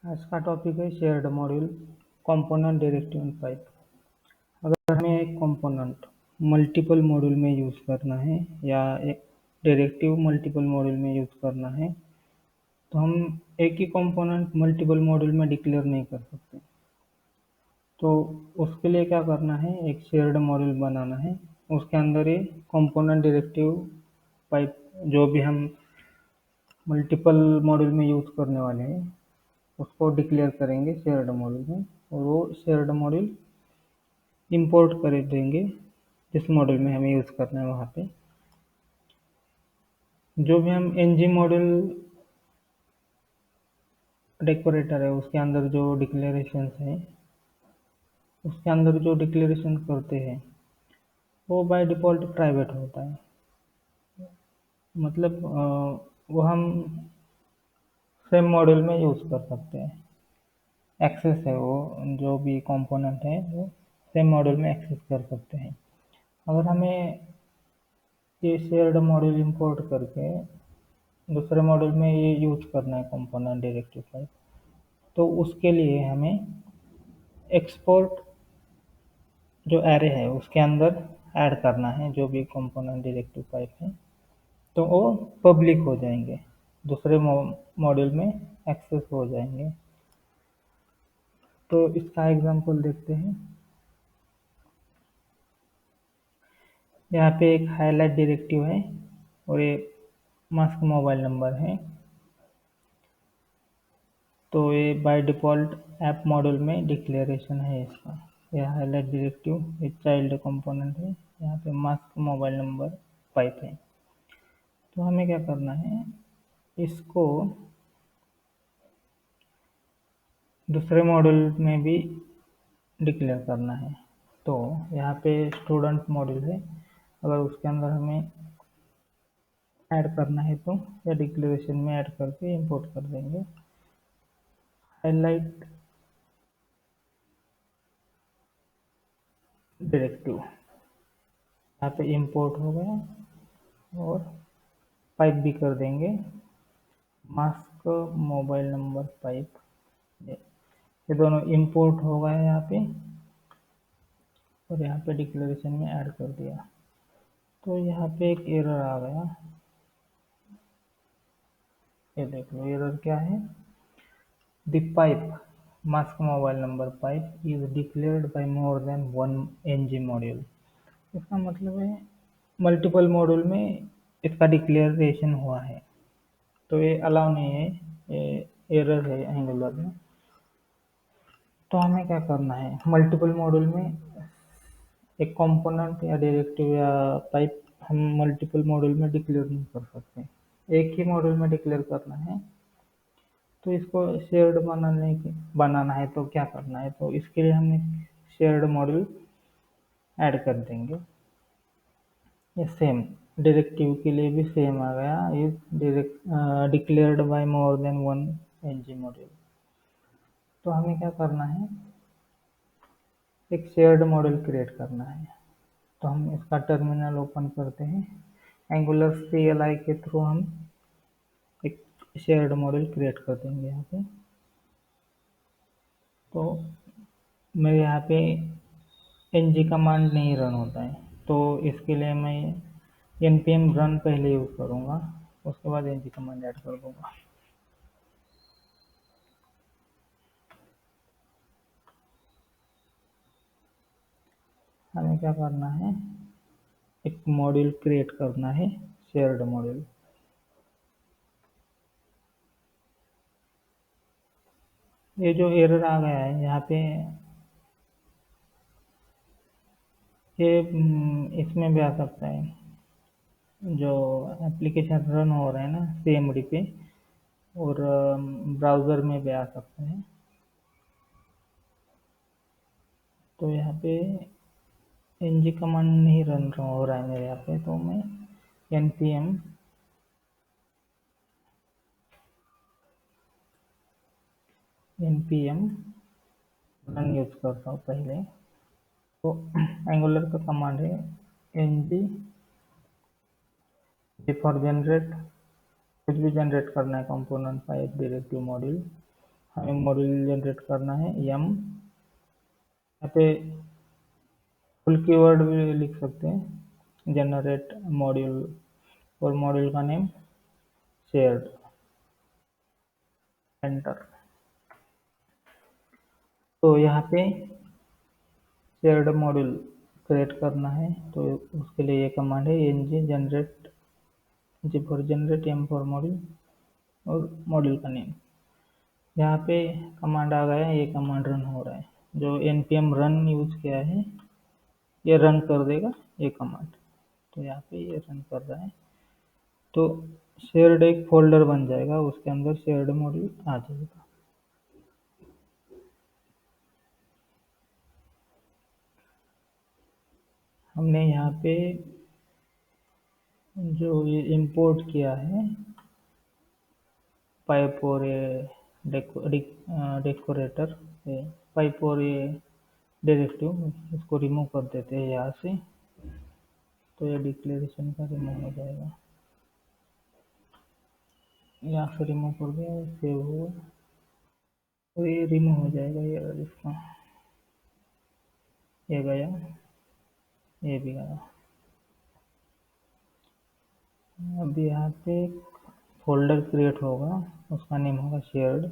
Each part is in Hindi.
आज का टॉपिक है shared module component directive and pipe. अगर हमें एक कंपोनेंट मल्टीपल मॉड्यूल में यूज़ करना है या एक डायरेक्टिव मल्टीपल मॉड्यूल में यूज़ करना है तो हम एक ही कंपोनेंट मल्टीपल मॉड्यूल में डिक्लेयर नहीं कर सकते। तो उसके लिए क्या करना है, एक शेयर्ड मॉड्यूल बनाना है। उसके अंदर ये कंपोनेंट डायरेक्टिव पाइप जो भी हम मल्टीपल मॉड्यूल में यूज़ करने वाले हैं उसको डिक्लेयर करेंगे शेयर्ड मॉड्यूल में, और वो शेयर्ड मॉड्यूल इंपोर्ट कर देंगे जिस मॉड्यूल में हमें यूज़ करना है वहाँ पे। जो भी हम एनजी मॉड्यूल डेकोरेटर है उसके अंदर जो डिक्लेरेशन है, उसके अंदर जो डिक्लेरेशन करते हैं वो बाय डिफ़ॉल्ट प्राइवेट होता है। मतलब वो हम सेम मॉड्यूल में यूज़ कर सकते हैं। एक्सेस है वो, जो भी कंपोनेंट है वो सेम मॉड्यूल में एक्सेस कर सकते हैं। अगर हमें ये शेयर्ड मॉड्यूल इंपोर्ट करके दूसरे मॉड्यूल में ये यूज करना है कंपोनेंट डायरेक्टिव फाइल, तो उसके लिए हमें एक्सपोर्ट जो एरे है उसके अंदर ऐड करना है जो भी कंपोनेंट डायरेक्टिव फाइल है, तो वो पब्लिक हो जाएंगे, दूसरे मॉड्यूल में एक्सेस हो जाएंगे। तो इसका एग्जांपल देखते हैं। यहाँ पे एक हाईलाइट डायरेक्टिव है और ये मास्क मोबाइल नंबर है। तो ये बाय डिफ़ॉल्ट ऐप मॉड्यूल में डिक्लेरेशन है इसका। यह हाईलाइट डायरेक्टिव एक चाइल्ड कंपोनेंट है, यहाँ पे मास्क मोबाइल नंबर पाइप है। तो हमें क्या करना है, इसको दूसरे मॉड्यूल में भी डिक्लेयर करना है। तो यहाँ पे स्टूडेंट मॉड्यूल है, अगर उसके अंदर हमें ऐड करना है तो या डिक्लेरेशन में ऐड करके इंपोर्ट कर देंगे। हाईलाइट डायरेक्टिव यहाँ पे इंपोर्ट हो गया और पाइप भी कर देंगे मास्क मोबाइल नंबर पाइप। ये दोनों इंपोर्ट हो गया यहाँ पे और यहाँ पे डिक्लेरेशन में ऐड कर दिया। तो यहाँ पे एक एरर आ गया, ये देख लो एरर क्या है। The pipe mask mobile number pipe is declared by more than one NG module. इसका मतलब है मल्टीपल मॉड्यूल में इसका डिक्लेरेशन हुआ है, तो ये अलाउ नहीं है, ये एरर है एंगुलर में। तो हमें क्या करना है, मल्टीपल मॉड्यूल में एक कंपोनेंट या डायरेक्टिव या पाइप हम मल्टीपल मॉड्यूल में डिक्लेयर नहीं कर सकते, एक ही मॉड्यूल में डिक्लेयर करना है। तो इसको शेयर्ड बनाना है तो क्या करना है, तो इसके लिए हम शेयर्ड मॉड्यूल ऐड कर देंगे। ये सेम डायरेक्टिव के लिए भी सेम आ गया, is declared by more than one NG module. तो हमें क्या करना है, एक शेयर्ड मॉड्यूल क्रिएट करना है। तो हम इसका टर्मिनल ओपन करते हैं, एंगुलर CLI के थ्रू हम एक शेयर्ड मॉड्यूल क्रिएट कर देंगे यहाँ पे। तो मेरे यहाँ पे ng कमांड नहीं रन होता है, तो इसके लिए मैं npm रन पहले यूज़ करूँगा, उसके बाद ng कमांड ऐड कर दूँगा। हमें क्या करना है, एक मॉड्यूल क्रिएट करना है शेयर्ड मॉड्यूल। ये जो एरर आ गया है यहाँ पे, ये इसमें भी आ सकता है, जो एप्लीकेशन रन हो रहा है ना CMD पे, और ब्राउज़र में भी आ सकता है। तो यहाँ पे ng कमांड नहीं रन हो रहा है मेरे यहाँ पे, तो मैं npm रन यूज़ करता हूँ पहले। तो एंगुलर का कमांड है ng फॉर जनरेट, कुछ भी जनरेट करना है कंपोनेंट पाइप डायरेक्टिव मॉड्यूल, हमें मॉड्यूल जनरेट करना है यम, यहाँ पे फुल कीवर्ड भी लिख सकते हैं, जनरेट मॉड्यूल, और मॉड्यूल का नेम शेयर्ड, एंटर। तो यहाँ पे शेयर्ड मॉड्यूल क्रिएट करना है, तो उसके लिए ये कमांड है N G generate, G for generate, M for module, और मॉड्यूल का नेम। यहाँ पे कमांड आ गया है, ये कमांड रन हो रहा है, जो npm रन यूज किया है ये रन कर देगा ये कमांड। तो यहाँ पे ये रन कर रहा है, तो शेयर्ड एक फोल्डर बन जाएगा, उसके अंदर शेयर्ड मॉड्यूल आ जाएगा। हमने यहाँ पे जो ये इंपोर्ट किया है पाइप और ये डेकोरेटर, पाइप और ये डायरेक्टिव, इसको रिमूव कर देते हैं यहाँ से, तो ये डिक्लेरेशन का रिमूव हो जाएगा। यहाँ से रिमूव कर दिया, सेव हुआ, तो ये रिमूव हो जाएगा ये इसका, ये गया, ये भी गया। अब यहाँ पे फोल्डर क्रिएट होगा, उसका नेम होगा शेयर्ड।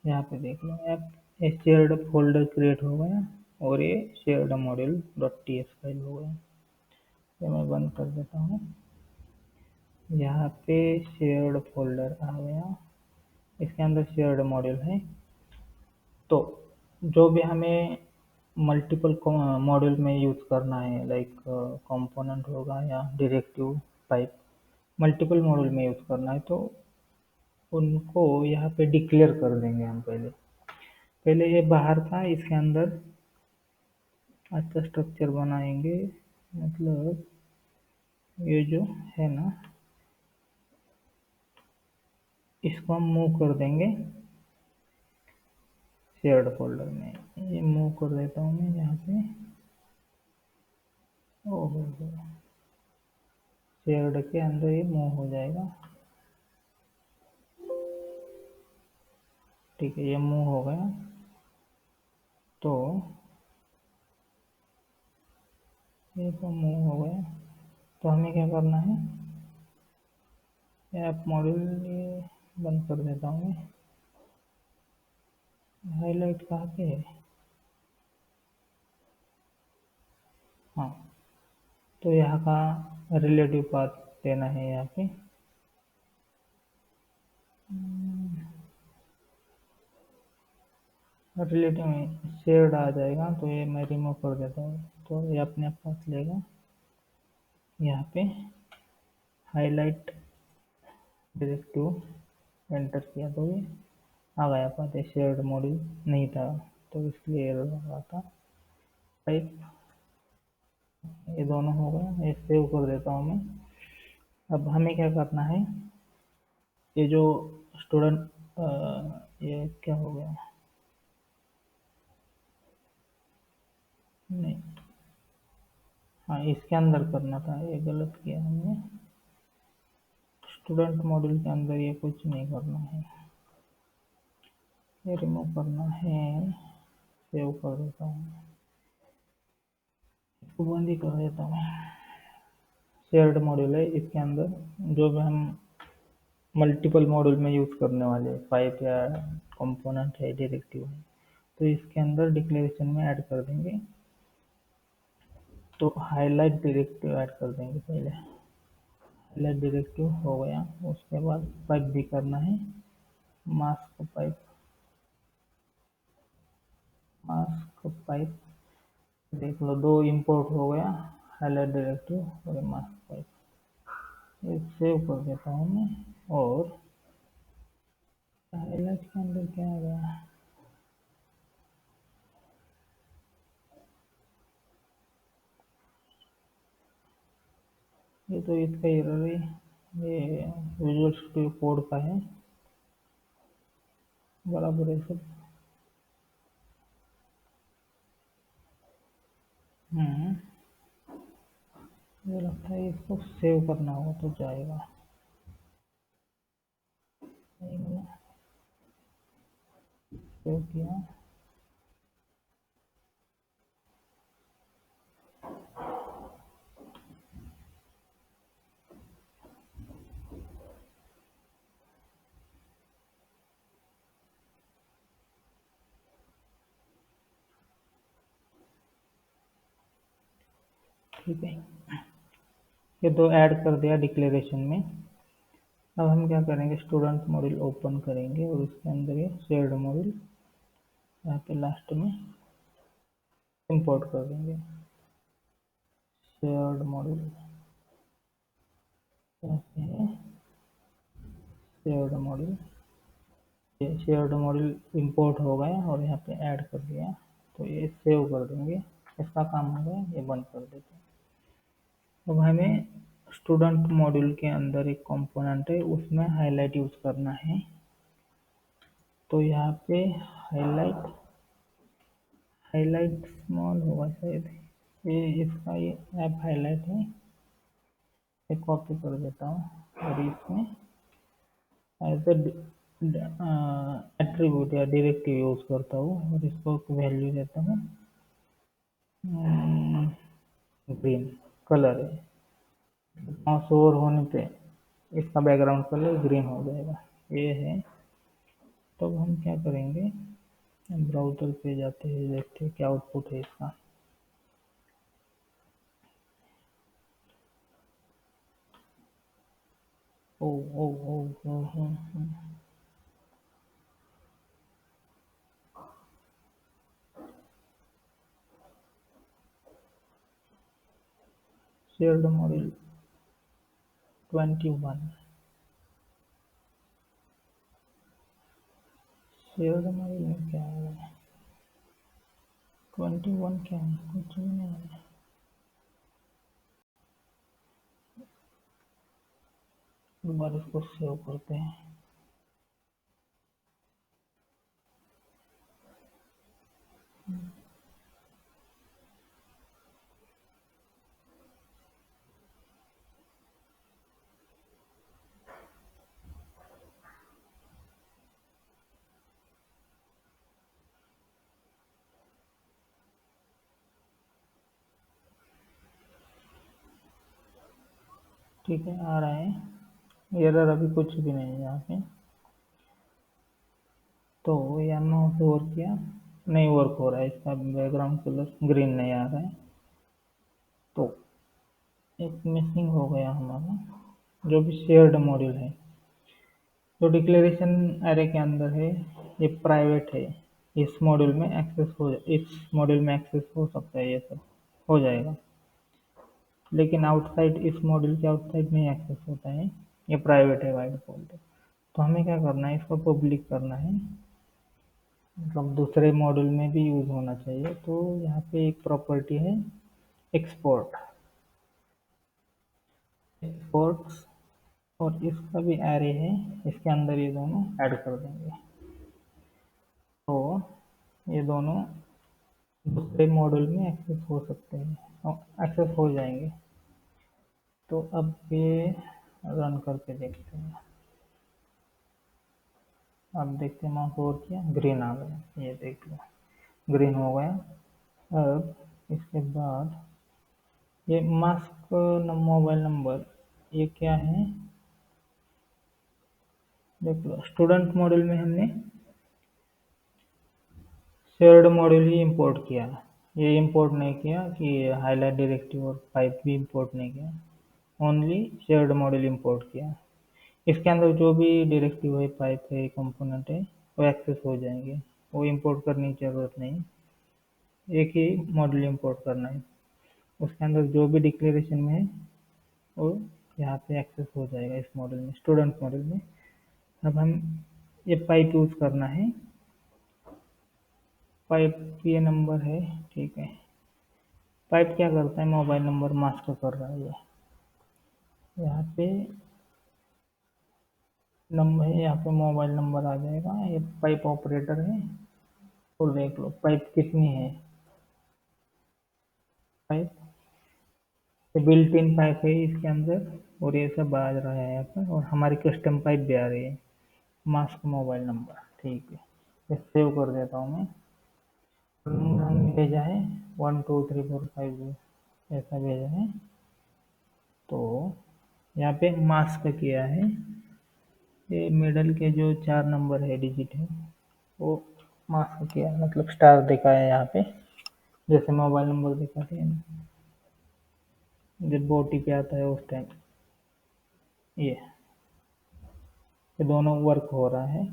यहाँ पे देख लो आप, ये शेयर्ड फोल्डर क्रिएट हो गया, और ये shared module dot T S file हो गया। ये मैं बंद कर देता हूँ। यहाँ पे शेयर्ड फोल्डर आ गया, इसके अंदर शेयर्ड मॉड्यूल है। तो जो भी हमें मल्टीपल मॉड्यूल में यूज़ करना है, लाइक कंपोनेंट होगा या डायरेक्टिव पाइप, मल्टीपल मॉड्यूल में यूज़ करना है, तो उनको यहाँ पे डिक्लेयर कर देंगे हम। पहले पहले ये बाहर था, इसके अंदर अच्छा स्ट्रक्चर बनाएंगे, मतलब ये जो है ना, इसको हम मूव कर देंगे शेयर्ड फोल्डर में। ये मूव कर देता हूँ मैं यहाँ पे, ओहो, शेयर्ड के अंदर ये मूव हो जाएगा। ठीक है, ये मूव हो गया। तो ये तो मूव हो गया, तो हमें क्या करना है, ऐप मॉड्यूल ये बंद कर देता हूँ मैं। हाईलाइट कहाँ पे है, हाँ, तो यहाँ का रिलेटिव पाथ देना है यहाँ पे। रिलेटिव में शेयर्ड आ जाएगा, तो ये मैं रिमूव कर देता हूँ, तो ये अपने आप पाथ लेगा। यहाँ पे हाईलाइट डायरेक्टिव एंटर किया, तो ये आ गया पाथ, शेयर्ड मॉड्यूल नहीं था, तो इसलिए एरर आ रहा था। टाइप, ये दोनों हो गए, ये सेव कर देता हूँ मैं। अब हमें क्या करना है, ये जो स्टूडेंट, ये क्या हो गया, नहीं, हाँ इसके अंदर करना था, ये गलत किया हमने। स्टूडेंट मॉड्यूल के अंदर ये कुछ नहीं करना है, ये रिमूव करना है। सेव कर देता हूँ, इसको बंद ही कर देता हूँ। शेयर्ड मॉड्यूल है, इसके अंदर जो भी हम मल्टीपल मॉड्यूल में यूज़ करने वाले पाइप या कंपोनेंट है, डायरेक्टिव है, तो इसके अंदर डिक्लेरेशन में ऐड कर देंगे। तो हाईलाइट डायरेक्टिव ऐड कर देंगे पहले, हाईलाइट डायरेक्टिव हो गया, उसके बाद पाइप भी करना है, मास्क पाइप, मास्क पाइप, देख लो दो इंपोर्ट हो गया, हाईलाइट डायरेक्टिव और मास्क पाइप। ये सेव कर देता हूँ मैं। और हाईलाइट के अंदर क्या आ गया, ये तो इसका एरर है, ये विजुअल स्टूडियो कोड का है, बराबर है सब। हम्म, मुझे लगता है इसको सेव करना होगा तो जाएगा। सेव किया। ठीक है, ये दो ऐड कर दिया डिक्लेरेशन में। अब हम क्या करेंगे, स्टूडेंट मॉड्यूल ओपन करेंगे और उसके अंदर ये शेयर्ड मॉड्यूल यहाँ पे लास्ट में इंपोर्ट कर देंगे। शेयर्ड मॉड्यूल है, शेयर्ड मॉड्यूल, ये शेयर्ड मॉड्यूल इंपोर्ट हो गया और यहाँ पे ऐड कर दिया। तो ये सेव कर देंगे, इसका काम हो गया, ये बंद कर देते हैं। अब हमें स्टूडेंट मॉड्यूल के अंदर एक कंपोनेंट है, उसमें हाईलाइट यूज करना है। तो यहाँ पे हाईलाइट, हाईलाइट स्मॉल होगा शायद, ये इसका ये ऐप हाईलाइट है, ये कॉपी कर देता हूँ और इसमें एज एट्रीब्यूट या डायरेक्टिव यूज करता हूँ और इसको वैल्यू देता हूँ ग्रीन कलर है। माउस ओवर होने पे इसका बैकग्राउंड कलर ग्रीन हो जाएगा, ये है। तो अब हम क्या करेंगे, ब्राउज़र पे जाते हैं, देखते हैं क्या आउटपुट है इसका। ओ ओ ओ ओ शेयर्ड मॉड्यूल 21, शेयर्ड मॉड्यूल में क्या है, 21 क्या है, कुछ भी नहीं है। दोबारा इसको सेव करते हैं। ठीक है, आ रहा है एरर, अभी कुछ भी नहीं है यहाँ पे। तो यहाँ माउस ओवर किया, नहीं वर्क हो रहा है, इसका बैकग्राउंड कलर ग्रीन नहीं आ रहा है। तो एक मिसिंग हो गया हमारा, जो भी शेयर्ड मॉड्यूल है, जो डिक्लेरेशन एरे के अंदर है, ये प्राइवेट है। इस मॉड्यूल में एक्सेस हो, इस मॉड्यूल में एक्सेस हो सकता है, ये सब हो जाएगा, लेकिन आउटसाइड, इस मॉड्यूल के आउटसाइड नहीं एक्सेस होता है, ये प्राइवेट है बाय डिफॉल्ट। तो हमें क्या करना है, इसको पब्लिक करना है, मतलब दूसरे मॉड्यूल में भी यूज होना चाहिए। तो यहाँ पे एक प्रॉपर्टी है एक्सपोर्ट, एक्सपोर्ट्स, और इसका भी एरे है, इसके अंदर ये दोनों ऐड कर देंगे। तो ये दोनों दूसरे मॉड्यूल में एक्सेस हो सकते हैं, एक्सेस हो जाएंगे। तो अब ये रन करके देखते हैं। अब देखते हैं, माउस ओवर किया, ग्रीन आ गया, ये देख लो ग्रीन हो गया। अब इसके बाद ये मास्क मोबाइल नंबर, ये क्या है, देख लो स्टूडेंट मॉड्यूल में हमने शेयर्ड मॉड्यूल ही इंपोर्ट किया, ये इंपोर्ट नहीं किया कि हाईलाइट डायरेक्टिव और पाइप भी इंपोर्ट नहीं किया, ओनली शेयर्ड मॉड्यूल इंपोर्ट किया। इसके अंदर जो भी डायरेक्टिव है, पाइप है, कंपोनेंट है, वो एक्सेस हो जाएंगे, वो इंपोर्ट करने की ज़रूरत नहीं, एक ही मॉड्यूल इंपोर्ट करना है। उसके अंदर जो भी डिक्लेरेशन में है वो यहाँ पे एक्सेस हो जाएगा, इस मॉड्यूल में, स्टूडेंट मॉड्यूल में। अब हम ये पाइप यूज़ करना है, पाइप ये नंबर है, ठीक है। पाइप क्या करता है, मोबाइल नंबर मास्क कर रहा है, ये यहाँ पे नंबर है, यहाँ पे मोबाइल नंबर आ जाएगा, ये पाइप ऑपरेटर है। और देख लो पाइप कितनी है, पाइप, ये बिल्ट इन पाइप है इसके अंदर, और ये सब आ रहा है यहाँ पर, और हमारी कस्टम पाइप भी आ रही है, मास्क मोबाइल नंबर, ठीक है। सेव कर देता हूँ मैं। हमने भेजा है 123456 ऐसा भेजा है। तो यहाँ पे मास्क किया है, ये मिडल के जो 4 नंबर है डिजिट है वो मास्क किया है, मतलब स्टार दिखा है यहाँ पे, जैसे मोबाइल नंबर दिखाते हैं ना, जब ओटीपी आता है उस टाइम। ये दोनों वर्क हो रहा है।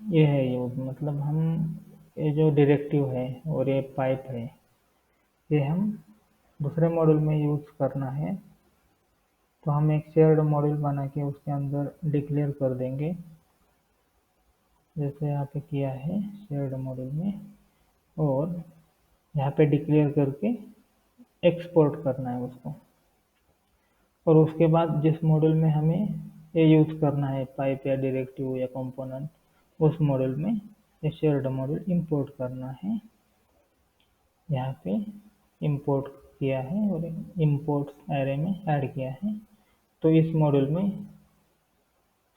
ये है यूज, मतलब हम ये जो डायरेक्टिव है और ये पाइप है, ये हम दूसरे मॉड्यूल में यूज करना है। तो हम एक शेयर्ड मॉड्यूल बना के उसके अंदर डिक्लेयर कर देंगे, जैसे यहाँ पे किया है शेयर्ड मॉड्यूल में, और यहाँ पे डिक्लेयर करके एक्सपोर्ट करना है उसको। और उसके बाद जिस मॉड्यूल में हमें ये यूज करना है पाइप या डायरेक्टिव या कंपोनेंट, उस मॉड्यूल में ये शेयर्ड मॉड्यूल इंपोर्ट करना है। यहाँ पे इंपोर्ट किया है और इंपोर्ट एरे में ऐड किया है। तो इस मॉड्यूल में,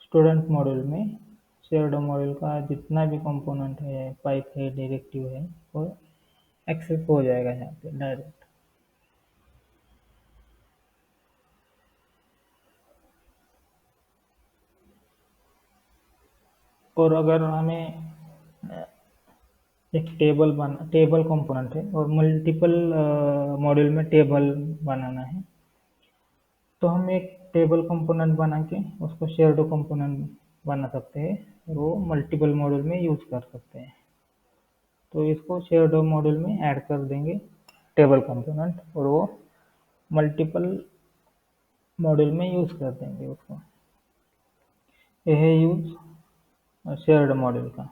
स्टूडेंट मॉड्यूल में, शेयर्ड मॉड्यूल का जितना भी कंपोनेंट है, पाइप है, डायरेक्टिव है, वो एक्सेस हो जाएगा यहाँ पे डायरेक्ट। और अगर हमें एक टेबल कंपोनेंट है और मल्टीपल मॉड्यूल में टेबल बनाना है, तो हम एक टेबल कंपोनेंट बना के उसको शेयर्ड कंपोनेंट बना सकते हैं और वो मल्टीपल मॉड्यूल में यूज कर सकते हैं। तो इसको शेयर्ड मॉड्यूल में ऐड कर देंगे टेबल कंपोनेंट, और वो मल्टीपल मॉड्यूल में यूज कर देंगे उसको। यह है यूज शेयर्ड मॉड्यूल का।